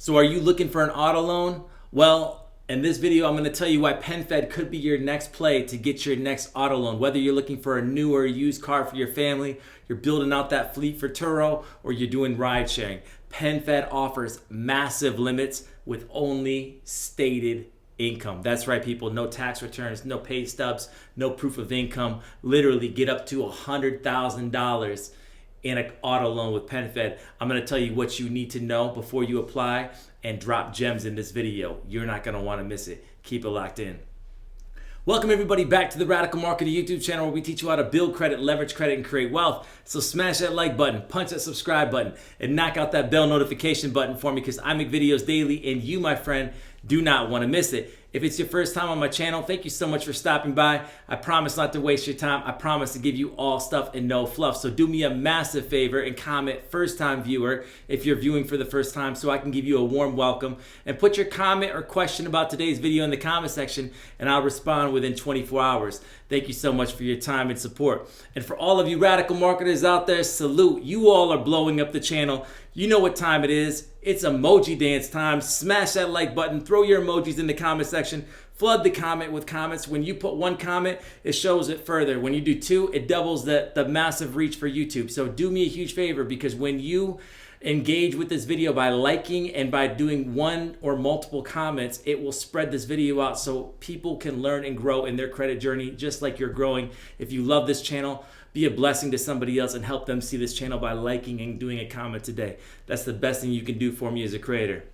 So are you looking for an auto loan? Well, in this video, I'm going to tell you why PenFed could be your next play to get your next auto loan. Whether you're looking for a new or used car for your family, you're building out that fleet for Turo, or you're doing ride sharing, PenFed offers massive limits with only stated income. That's right, people. No tax returns, no pay stubs, no proof of income. Literally get up to $100,000 in an auto loan with PenFed. I'm going to tell you what you need to know before you apply and drop gems in this video. You're not going to want to miss it. Keep it locked in. Welcome everybody back to the Radical Marketer YouTube channel, where we teach you how to build credit, leverage credit, and create wealth. So smash that like button, punch that subscribe button, and knock out that bell notification button for me, because I make videos daily and you, my friend, do not want to miss it. If it's your first time on my channel, thank you so much for stopping by. I promise not to waste your time. I promise to give you all stuff and no fluff. So do me a massive favor and comment first time viewer if you're viewing for the first time, so I can give you a warm welcome. And put your comment or question about today's video in the comment section and I'll respond within 24 hours. Thank you so much for your time and support. And for all of you radical marketers out there, salute. You all are blowing up the channel. You know what time it is. It's emoji dance time. Smash that like button. Throw your emojis in the comment section. Flood the comment with comments. When you put one comment, it shows it further. When you do two, it doubles the massive reach for YouTube. So do me a huge favor, because when you engage with this video by liking and by doing one or multiple comments, it will spread this video out so people can learn and grow in their credit journey just like you're growing. If you love this channel, be a blessing to somebody else and help them see this channel by liking and doing a comment today. That's the best thing you can do for me as a creator.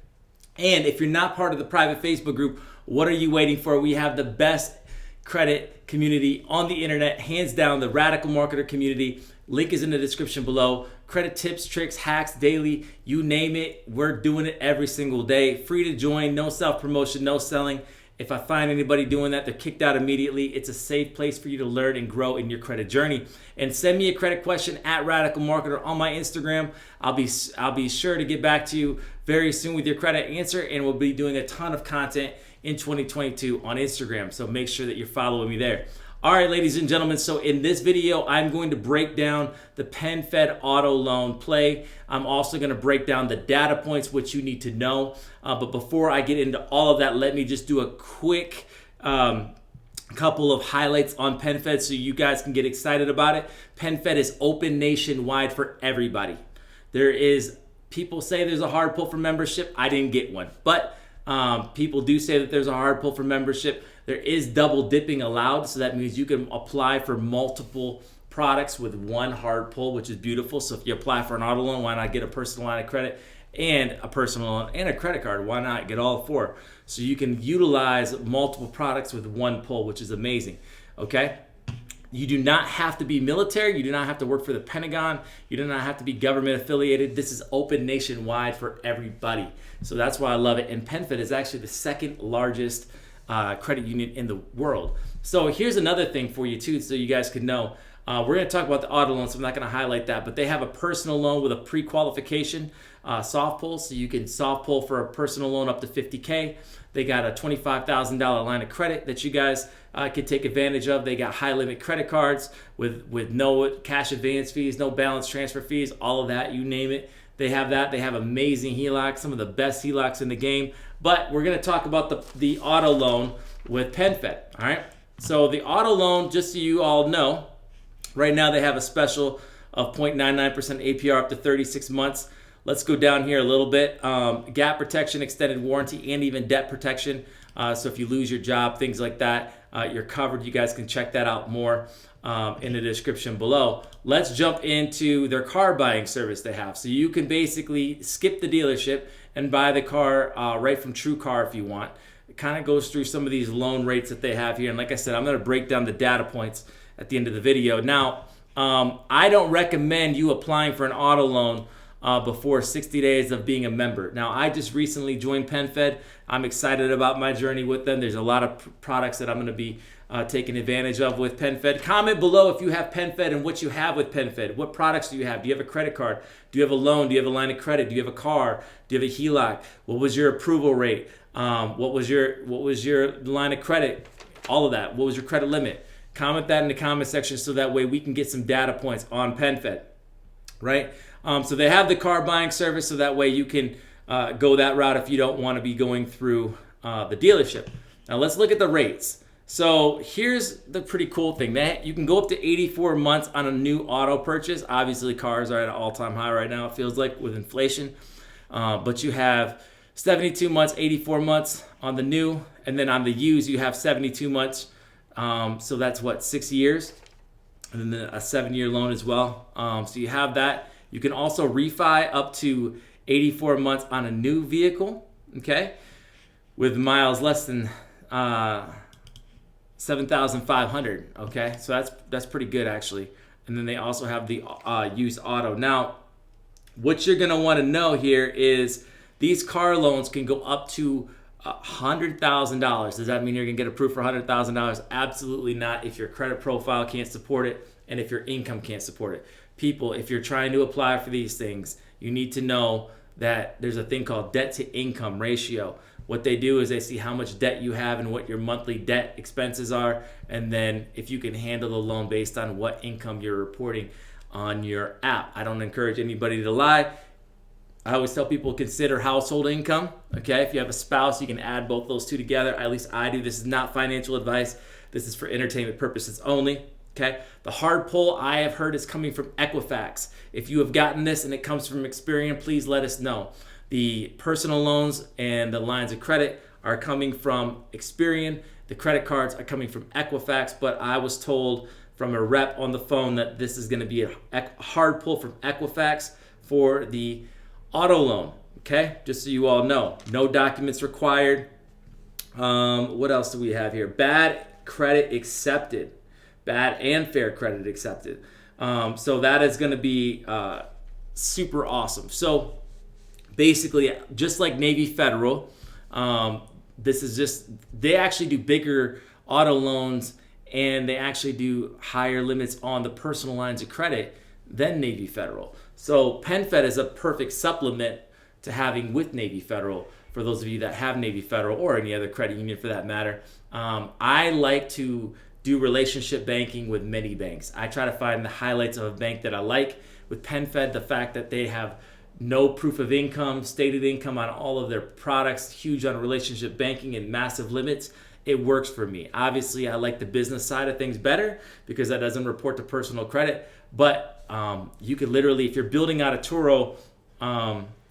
And if you're not part of the private Facebook group, what are you waiting for? We have the best credit community on the internet, hands down, the Radical Marketer community. Link is in the description below. Credit tips, tricks, hacks, daily, you name it. We're doing it every single day. Free to join, no self-promotion, no selling. If I find anybody doing that, they're kicked out immediately. It's a safe place for you to learn and grow in your credit journey. And send me a credit question at Radical Marketer on my Instagram. I'll be sure to get back to you very soon with your credit answer, and we'll be doing a ton of content in 2022 on Instagram. So make sure that you're following me there. All right, ladies and gentlemen, so in this video, I'm going to break down the PenFed auto loan play. I'm also going to break down the data points, which you need to know. But before I get into all of that, let me just do a quick couple of highlights on PenFed so you guys can get excited about it. PenFed is open nationwide for everybody. People say there's a hard pull for membership. I didn't get one, but people do say that there's a hard pull for membership. There is double dipping allowed, so that means you can apply for multiple products with one hard pull, which is beautiful. So if you apply for an auto loan, why not get a personal line of credit and a personal loan and a credit card? Why not get all four? So you can utilize multiple products with one pull, which is amazing. Okay? You do not have to be military. You do not have to work for the Pentagon. You do not have to be government affiliated. This is open nationwide for everybody. So that's why I love it. And PenFed is actually the second largest credit union in the world. So here's another thing for you too, so you guys could know. We're going to talk about the auto loan, so I'm not going to highlight that, but they have a personal loan with a pre-qualification soft pull, so you can soft pull for a personal loan up to $50K. They got a $25,000 line of credit that you guys can take advantage of. They got high limit credit cards with no cash advance fees, no balance transfer fees, all of that, you name it. They have that. They have amazing HELOCs, some of the best HELOCs in the game. But we're going to talk about the auto loan with PenFed. All right. So the auto loan, just so you all know, right now they have a special of 0.99% APR up to 36 months. Let's go down here a little bit. Gap protection, extended warranty, and even debt protection. So if you lose your job, things like that, you're covered. You guys can check that out more in the description below. Let's jump into their car buying service they have. So you can basically skip the dealership and buy the car right from TrueCar if you want. It kind of goes through some of these loan rates that they have here. And like I said, I'm going to break down the data points at the end of the video. Now, I don't recommend you applying for an auto loan before 60 days of being a member. Now, I just recently joined PenFed. I'm excited about my journey with them. There's a lot of products that I'm going to be taking advantage of with PenFed. Comment below if you have PenFed and what you have with PenFed. What products do you have? Do you have a credit card? Do you have a loan? Do you have a line of credit? Do you have a car? Do you have a HELOC? What was your approval rate? What was your line of credit? All of that. What was your credit limit? Comment that in the comment section so that way we can get some data points on PenFed, right? So they have the car buying service, so that way you can go that route if you don't want to be going through the dealership. Now let's look at the rates. So here's the pretty cool thing. That you can go up to 84 months on a new auto purchase. Obviously, cars are at an all-time high right now, it feels like, with inflation. But you have 72 months, 84 months on the new, and then on the used, you have 72 months. So that's what, 6 years? And then a 7-year loan as well. So you have that. You can also refi up to 84 months on a new vehicle, okay, with miles less than 7,500. Okay, so that's pretty good actually. And then they also have the used auto. Now, what you're gonna want to know here is these car loans can go up to $100,000. Does that mean you're gonna get approved for $100,000? Absolutely not. If your credit profile can't support it, and if your income can't support it. People, if you're trying to apply for these things, you need to know that there's a thing called debt to income ratio. What they do is they see how much debt you have and what your monthly debt expenses are, and then if you can handle the loan based on what income you're reporting on your app. I don't encourage anybody to lie. I always tell people consider household income. Okay, if you have a spouse, you can add both those two together. At least I do. This is not financial advice. This is for entertainment purposes only. Okay, the hard pull I have heard is coming from Equifax. If you have gotten this and it comes from Experian, please let us know. The personal loans and the lines of credit are coming from Experian. The credit cards are coming from Equifax, but I was told from a rep on the phone that this is going to be a hard pull from Equifax for the auto loan. Okay, just so you all know. No documents required. What else do we have here? Bad credit accepted. Bad and fair credit accepted. So that is going to be super awesome. So basically, just like Navy Federal, this is just, they actually do bigger auto loans and they actually do higher limits on the personal lines of credit than Navy Federal. So PenFed is a perfect supplement to having with Navy Federal for those of you that have Navy Federal or any other credit union for that matter. I like to do relationship banking with many banks. I try to find the highlights of a bank that I like. With PenFed, the fact that they have no proof of income, stated income on all of their products, huge on relationship banking and massive limits, it works for me. Obviously, I like the business side of things better because that doesn't report to personal credit. But you could literally, if you're building out a Turo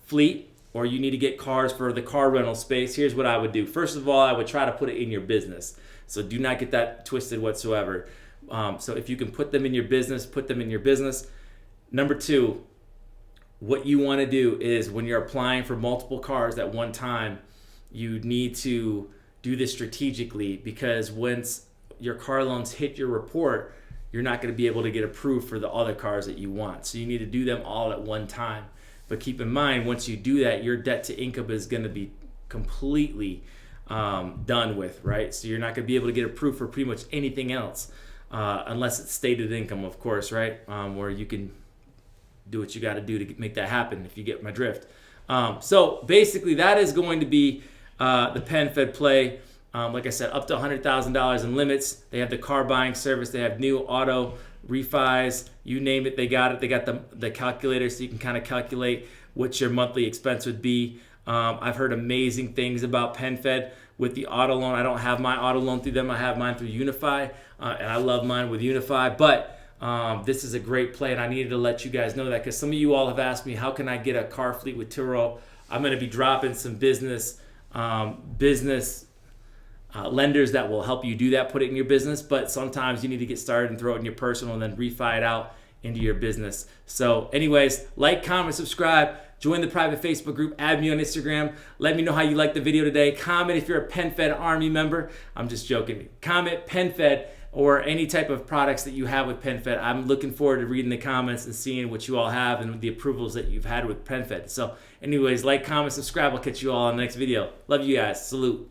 fleet or you need to get cars for the car rental space, here's what I would do. First of all, I would try to put it in your business. So do not get that twisted whatsoever. So if you can put them in your business, put them in your business. Number two, what you want to do is when you're applying for multiple cars at one time, you need to do this strategically because once your car loans hit your report, you're not going to be able to get approved for the other cars that you want. So you need to do them all at one time. But keep in mind, once you do that, your debt to income is going to be completely done with, right? So you're not going to be able to get approved for pretty much anything else unless it's stated income, of course, right? Where you can do what you got to do to make that happen, if you get my drift. So basically, that is going to be the PenFed play. Like I said, up to $100,000 in limits. They have the car buying service. They have new auto refis. You name it, they got it. They got the calculator, so you can kind of calculate what your monthly expense would be. I've heard amazing things about PenFed with the auto loan. I don't have my auto loan through them. I have mine through Unify, and I love mine with Unify. But this is a great play, and I needed to let you guys know that because some of you all have asked me, how can I get a car fleet with Turo? I'm going to be dropping some business lenders that will help you do that, put it in your business. But sometimes you need to get started and throw it in your personal and then refi it out into your business. So anyways, like, comment, subscribe. Join the private Facebook group. Add me on Instagram. Let me know how you liked the video today. Comment if you're a PenFed Army member. I'm just joking. Comment PenFed or any type of products that you have with PenFed. I'm looking forward to reading the comments and seeing what you all have and the approvals that you've had with PenFed. So anyways, like, comment, subscribe. I'll catch you all on the next video. Love you guys. Salute.